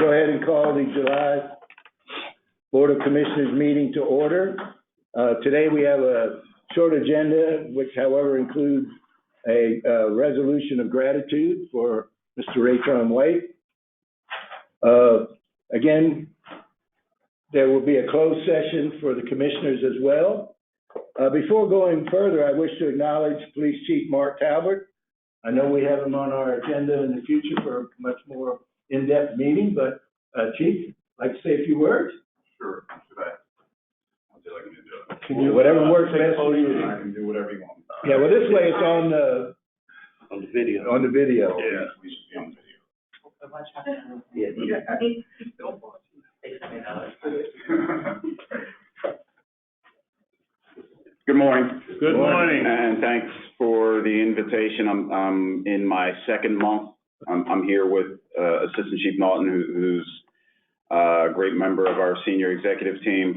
go ahead and call the July Board of Commissioners meeting to order. Today we have a short agenda, which however includes a resolution of gratitude for Mr. Raytron White. Again, there will be a closed session for the commissioners as well. Before going further, I wish to acknowledge Police Chief Mark Talbot. I know we have him on our agenda in the future for a much more in-depth meeting, but Chief, like to say a few words? Sure, should I? I'll see what I can do. Can you, whatever works best for you. I can do whatever you want. Yeah, well, this way it's on the video. on the video. Yeah, we should be on video. Good morning. Good morning. And thanks for the invitation. I'm in my second month. I'm here with Assistant Chief Naughton, who's a great member of our senior executive team.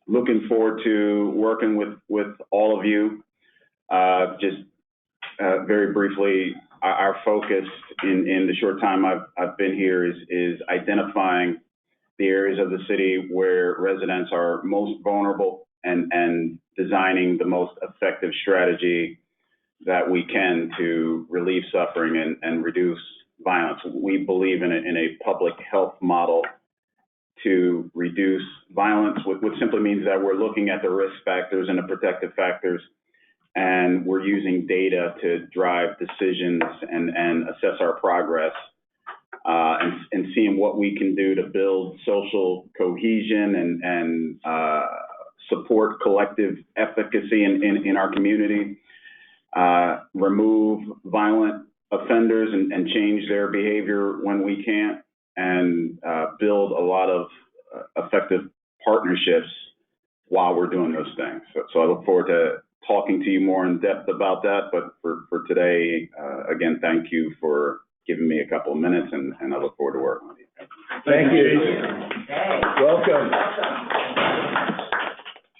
Looking forward to working with all of you. Just very briefly, our focus in the short time I've been here is identifying the areas of the city where residents are most vulnerable and designing the most effective strategy that we can to relieve suffering and reduce violence. We believe in a public health model to reduce violence, which simply means that we're looking at the risk factors and the protective factors, and we're using data to drive decisions and assess our progress, and seeing what we can do to build social cohesion and support collective efficacy in our community, remove violent offenders and change their behavior when we can't, and build a lot of effective partnerships while we're doing those things. So I look forward to talking to you more in depth about that, but for today, again, thank you for giving me a couple of minutes, and I look forward to working with you. Thank you. Welcome.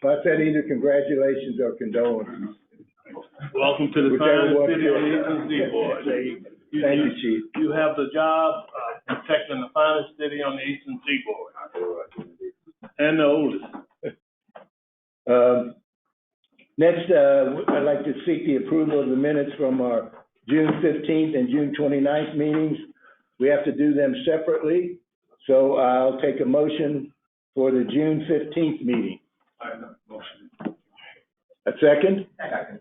I said either congratulations or condolences. Welcome to the Whichever finest one. city on the Eastern Seaboard. Thank you, Chief. You have the job protecting the finest city on the Eastern Seaboard. And the oldest. Next, I'd like to seek the approval of the minutes from our June 15th and June 29th meetings. We have to do them separately, so I'll take a motion for the June 15th meeting. Motion. A second? Second.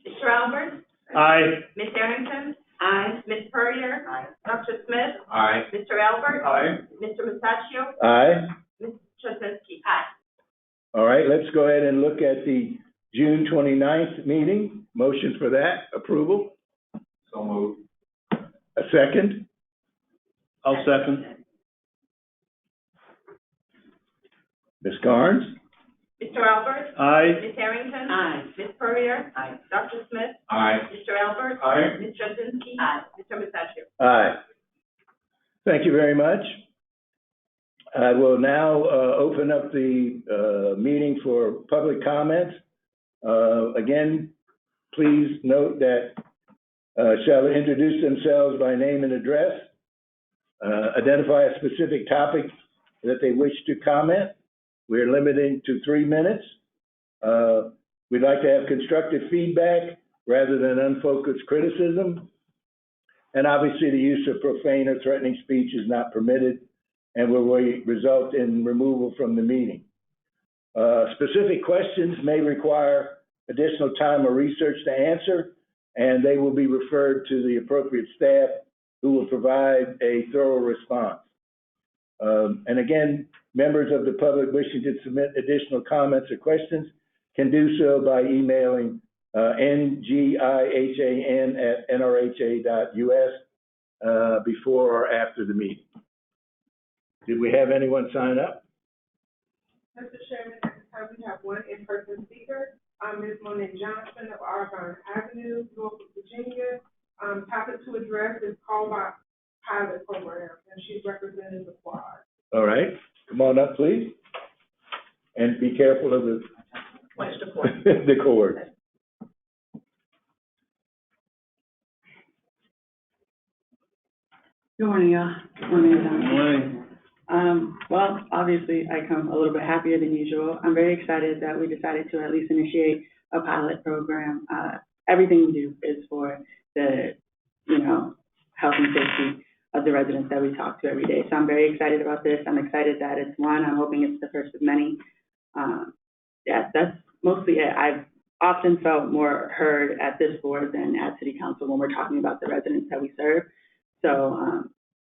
Mr. Albert? Aye. Ms. Arrington? Aye. Ms. Puryear? Aye. Dr. Smith? Aye. Mr. Albert? Aye. Mr. Masaccio? Aye. Ms. Trzynski? Aye. All right, let's go ahead and look at the June 29th meeting. Motion for that, approval. So moved. A second? I'll second. Ms. Carnes? Mr. Albert? Aye. Ms. Arrington? Aye. Ms. Puryear? Aye. Dr. Smith? Aye. Mr. Albert? Aye. Ms. Trzynski? Aye. Mr. Masaccio? Aye. Thank you very much. I will now open up the meeting for public comments. Again, please note that shall introduce themselves by name and address, identify a specific topic that they wish to comment. We're limiting to 3 minutes. We'd like to have constructive feedback rather than unfocused criticism. And obviously the use of profane or threatening speech is not permitted and will result in removal from the meeting. Specific questions may require additional time or research to answer, and they will be referred to the appropriate staff who will provide a thorough response. And again, members of the public wishing to submit additional comments or questions can do so by emailing ngihan@nrha.us before or after the meeting. Did we have anyone sign up? Mr. Chairman, at this time we have one in-person speaker, Ms. Monet Johnson of Argonne Avenue, Norfolk, Virginia. Topic to address is call by pilot program, and she's representing the quad. All right, come on up, please. And be careful of the the cord. Good morning, y'all. Good morning, John. Good morning. Well, obviously, I come a little bit happier than usual. I'm very excited that we decided to at least initiate a pilot program. Everything we do is for the, health and safety of the residents that we talk to every day. So I'm very excited about this. I'm excited that it's one. I'm hoping it's the first of many. That's mostly it. I've often felt more heard at this board than at City Council when we're talking about the residents that we serve. So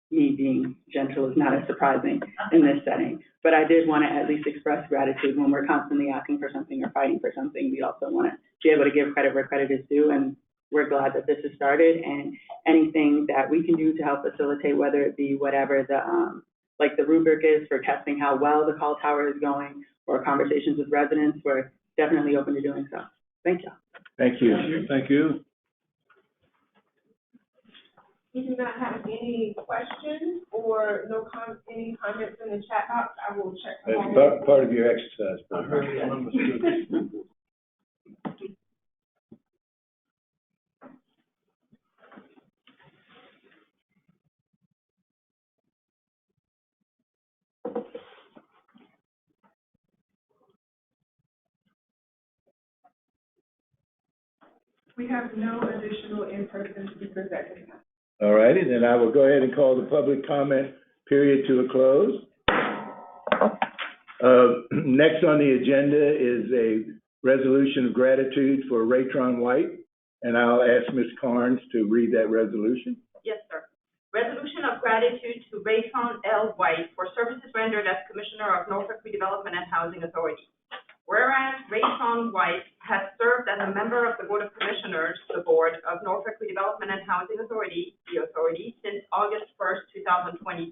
me being gentle is not as surprising in this setting. But I did want to at least express gratitude when we're constantly asking for something or fighting for something. We also want to be able to give credit where credit is due, and we're glad that this has started. And anything that we can do to help facilitate, whether it be whatever the rubric is for testing how well the call tower is going, or conversations with residents, we're definitely open to doing so. Thank you. Thank you. Thank you. We do not have any questions or any comments in the chat box. I will check. That's part of your exercise. I heard it, I understood. We have no additional in-person speakers at this time. All righty, then I will go ahead and call the public comment period to a close. Next on the agenda is a resolution of gratitude for Raytron White, and I'll ask Ms. Carnes to read that resolution. Yes, sir. Resolution of gratitude to Raytron L. White for services rendered as Commissioner of Norfolk Redevelopment and Housing Authority. Whereas Raytron White has served as a member of the Board of Commissioners, the Board of Norfolk Redevelopment and Housing Authority, the Authority, since August 1st, 2022.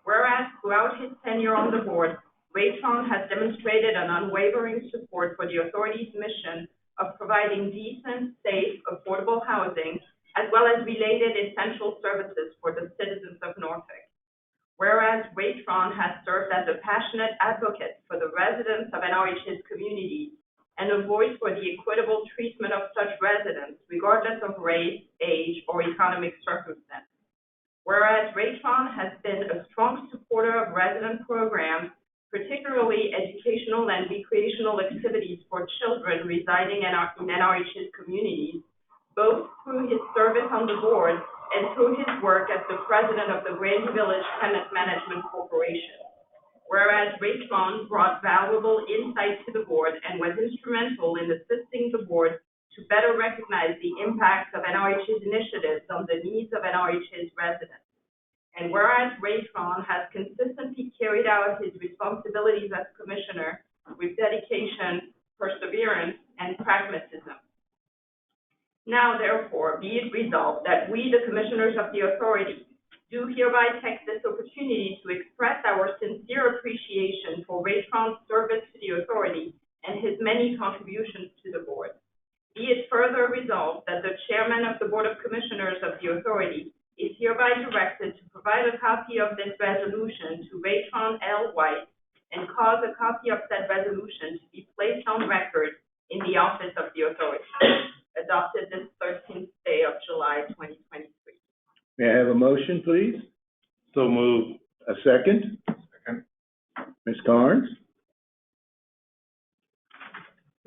Whereas throughout his tenure on the board, Raytron has demonstrated an unwavering support for the Authority's mission of providing decent, safe, affordable housing, as well as related essential services for the citizens of Norfolk. Whereas Raytron has served as a passionate advocate for the residents of NRH's community and a voice for the equitable treatment of such residents, regardless of race, age, or economic circumstance. Whereas Raytron has been a strong supporter of resident programs, particularly educational and recreational activities for children residing in NRH's communities, both through his service on the board and through his work as the president of the Grange Village Tenant Management Corporation. Whereas Raytron brought valuable insight to the board and was instrumental in assisting the board to better recognize the impacts of NRH's initiatives on the needs of NRH's residents. And whereas Raytron has consistently carried out his responsibilities as commissioner with dedication, perseverance, and pragmatism. Now, therefore, be it resolved that we, the Commissioners of the Authority, do hereby take this opportunity to express our sincere appreciation for Raytron's service to the Authority and his many contributions to the Board. Be it further resolved that the Chairman of the Board of Commissioners of the Authority is hereby directed to provide a copy of this resolution to Raytron L. White and cause a copy of said resolution to be placed on record in the office of the Authority. Adopted this 13th day of July, 2023. May I have a motion, please? So moved. A second? Second. Ms. Carnes?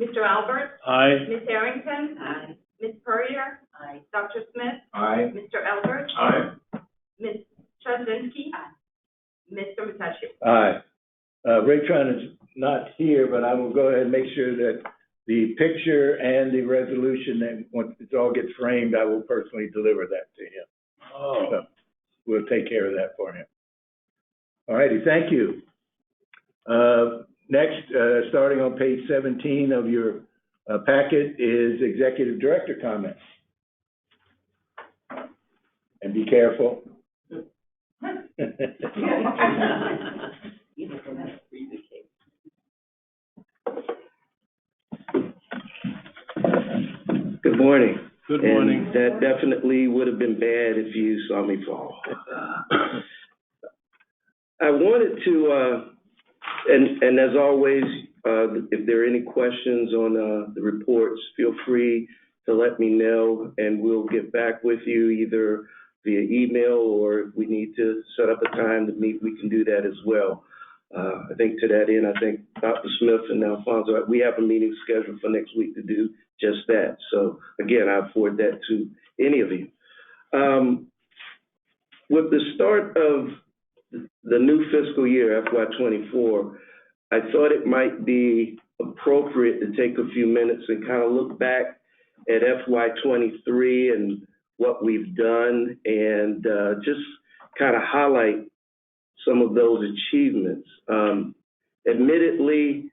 Mr. Albert? Aye. Ms. Harrington? Aye. Ms. Puryear? Aye. Dr. Smith? Aye. Mr. Albert? Aye. Ms. Chudzinski? Mr. Mutachio? Aye. Raytron is not here, but I will go ahead and make sure that the picture and the resolution, and once it all gets framed, I will personally deliver that to him. Oh. So we'll take care of that for him. All righty, thank you. Next, starting on page 17 of your packet is Executive Director comments. And be careful. Good morning. Good morning. And that definitely would have been bad if you saw me fall. I wanted to, and as always, if there are any questions on the reports, feel free to let me know, and we'll get back with you either via email, or if we need to set up a time to meet, we can do that as well. I think to that end, I think Dr. Smith and Alfonso, we have a meeting scheduled for next week to do just that. So again, I forward that to any of you. With the start of the new fiscal year, FY24, I thought it might be appropriate to take a few minutes and kind of look back at FY23 and what we've done, and just kind of highlight some of those achievements. Admittedly,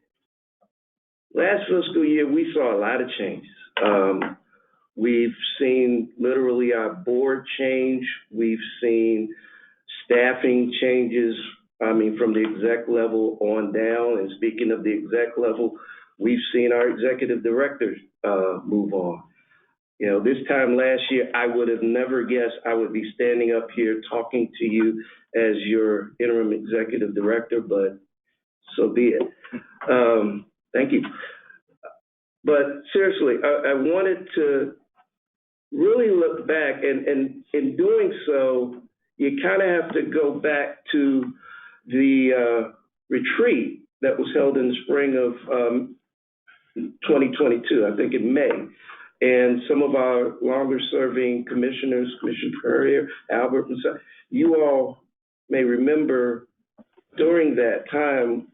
last fiscal year, we saw a lot of changes. We've seen literally our board change. We've seen staffing changes, from the exec level on down. And speaking of the exec level, we've seen our executive directors move on. You know, this time last year, I would have never guessed I would be standing up here talking to you as your interim executive director, but so be it. Thank you. But seriously, I wanted to really look back, and in doing so, you kind of have to go back to the retreat that was held in the spring of 2022, I think in May. And some of our longer-serving commissioners, Commissioner Perrier, Albert, and so, you all may remember during that time,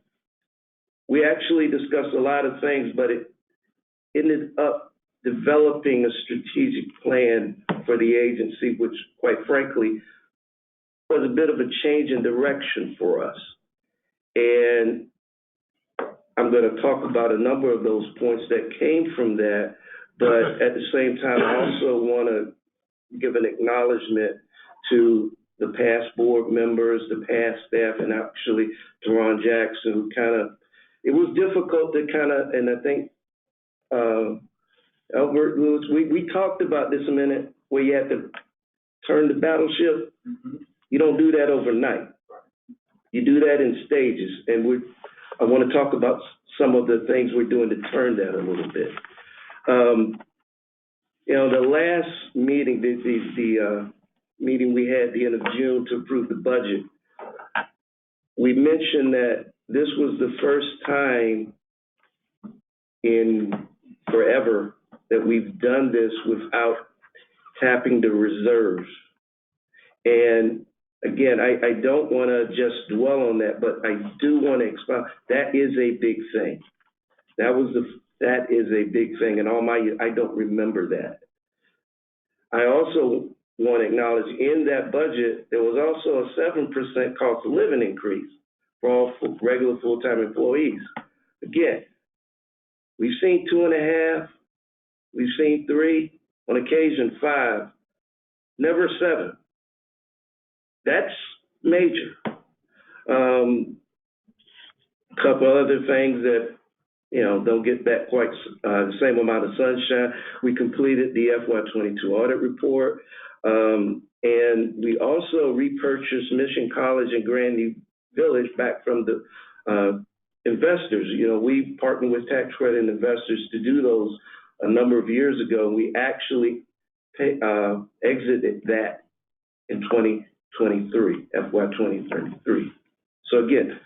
we actually discussed a lot of things, but it ended up developing a strategic plan for the agency, which, quite frankly, was a bit of a change in direction for us. And I'm going to talk about a number of those points that came from that, but at the same time, I also want to give an acknowledgement to the past board members, the past staff, and actually Teron Jackson, who it was difficult to and I think Albert Lewis, we talked about this a minute, where you had to turn the battleship. You don't do that overnight. You do that in stages, and I want to talk about some of the things we're doing to turn that a little bit. The last meeting, the meeting we had at the end of June to approve the budget, we mentioned that this was the first time in forever that we've done this without tapping the reserves. And again, I don't want to just dwell on that, but I do want to expound. That is a big thing. That is a big thing, and I don't remember that. I also want to acknowledge in that budget, there was also a 7% cost of living increase for all regular full-time employees. Again, we've seen 2.5, we've seen 3, on occasion 5, never 7. That's major. A couple other things that, don't get that quite the same amount of sunshine. We completed the FY22 audit report, and we also repurchased Mission College and Grandview Village back from the investors. We partnered with tax credit investors to do those a number of years ago. We actually exited that in 2023, FY2023. So again,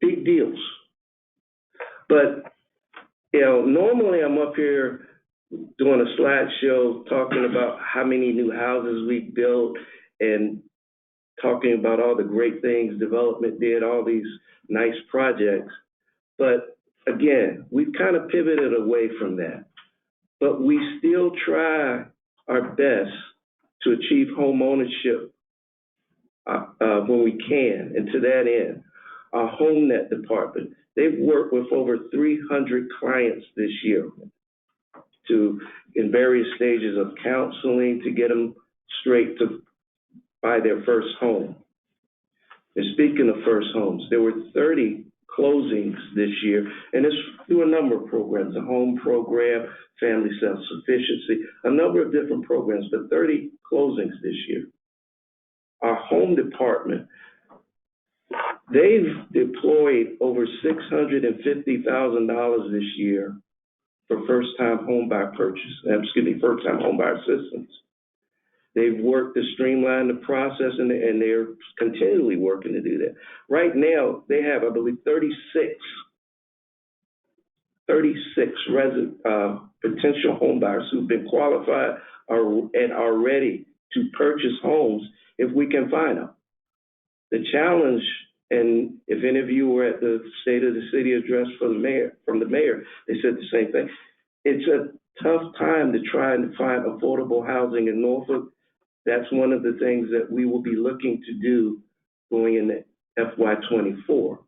big deals. But, normally I'm up here doing a slideshow talking about how many new houses we built and talking about all the great things development did, all these nice projects. But again, we've kind of pivoted away from that. But we still try our best to achieve home ownership when we can. And to that end, our HomeNet department, they've worked with over 300 clients this year in various stages of counseling to get them straight to buy their first home. And speaking of first homes, there were 30 closings this year, and it's through a number of programs, a home program, family self-sufficiency, a number of different programs, but 30 closings this year. Our home department, they've deployed over $650,000 this year for first-time home buyer assistance. They've worked to streamline the process, and they're continually working to do that. Right now, they have, I believe, 36 potential home buyers who've been qualified and are ready to purchase homes if we can find them. The challenge, and if any of you were at the State of the City address from the mayor, they said the same thing. It's a tough time to try and find affordable housing in Norfolk. That's one of the things that we will be looking to do going into FY24.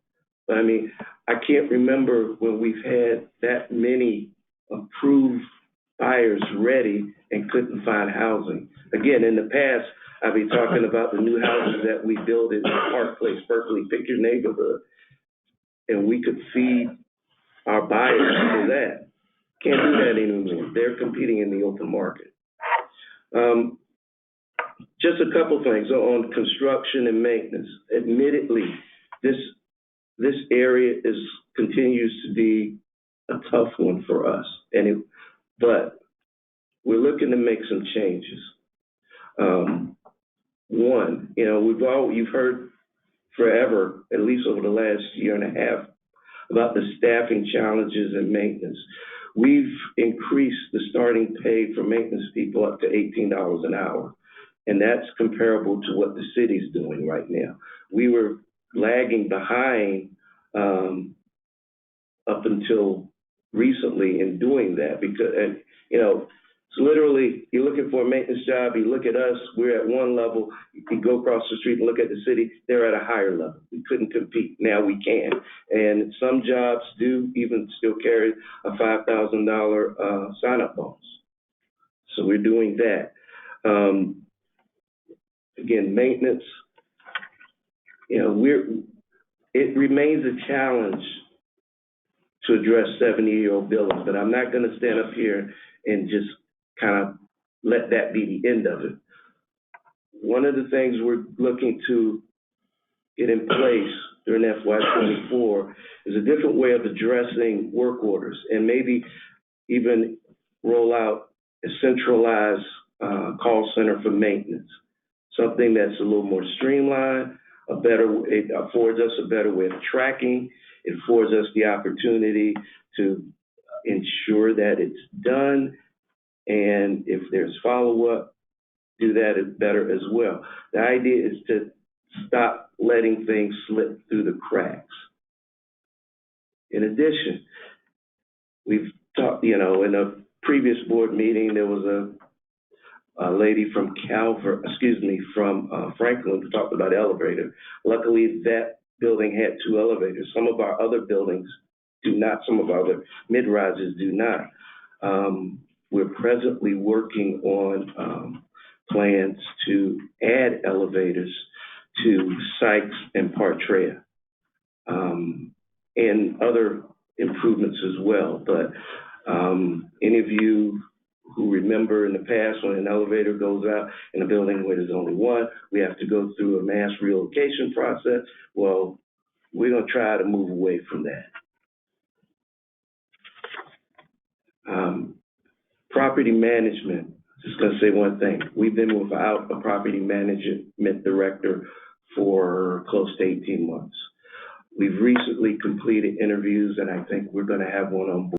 But I mean, I can't remember when we've had that many approved buyers ready and couldn't find housing. Again, in the past, I've been talking about the new houses that we build in Park Place, Berkeley, pick your neighborhood, and we could feed our buyers to that. Can't do that anymore. They're competing in the open market. Just a couple things on construction and maintenance. Admittedly, this area continues to be a tough one for us, but we're looking to make some changes. One, you've heard forever, at least over the last year and a half, about the staffing challenges in maintenance. We've increased the starting pay for maintenance people up to $18 an hour, and that's comparable to what the city's doing right now. We were lagging behind up until recently in doing that because, it's literally, you're looking for a maintenance job, you look at us, we're at one level, you go across the street and look at the city, they're at a higher level. We couldn't compete, now we can. And some jobs do even still carry a $5,000 sign-up bonus. So we're doing that. Again, maintenance, it remains a challenge to address 70-year-old buildings, but I'm not gonna stand up here and just kind of let that be the end of it. One of the things we're looking to get in place during FY24 is a different way of addressing work orders and maybe even roll out a centralized call center for maintenance, something that's a little more streamlined, it affords us a better way of tracking, it affords us the opportunity to ensure that it's done, and if there's follow-up, do that better as well. The idea is to stop letting things slip through the cracks. In addition, we've talked, in a previous board meeting, there was a lady from Franklin who talked about elevator. Luckily, that building had 2 elevators. Some of our other buildings do not, some of our other mid-rises do not. We're presently working on plans to add elevators to Sykes and Partrea, and other improvements as well. But any of you who remember in the past when an elevator goes out in a building where there's only one, we have to go through a mass relocation process. Well, we're going to try to move away from that. Property management, just going to say one thing. We've been without a property management director for close to 18 months. We've recently completed interviews, and I think we're going to have one on board.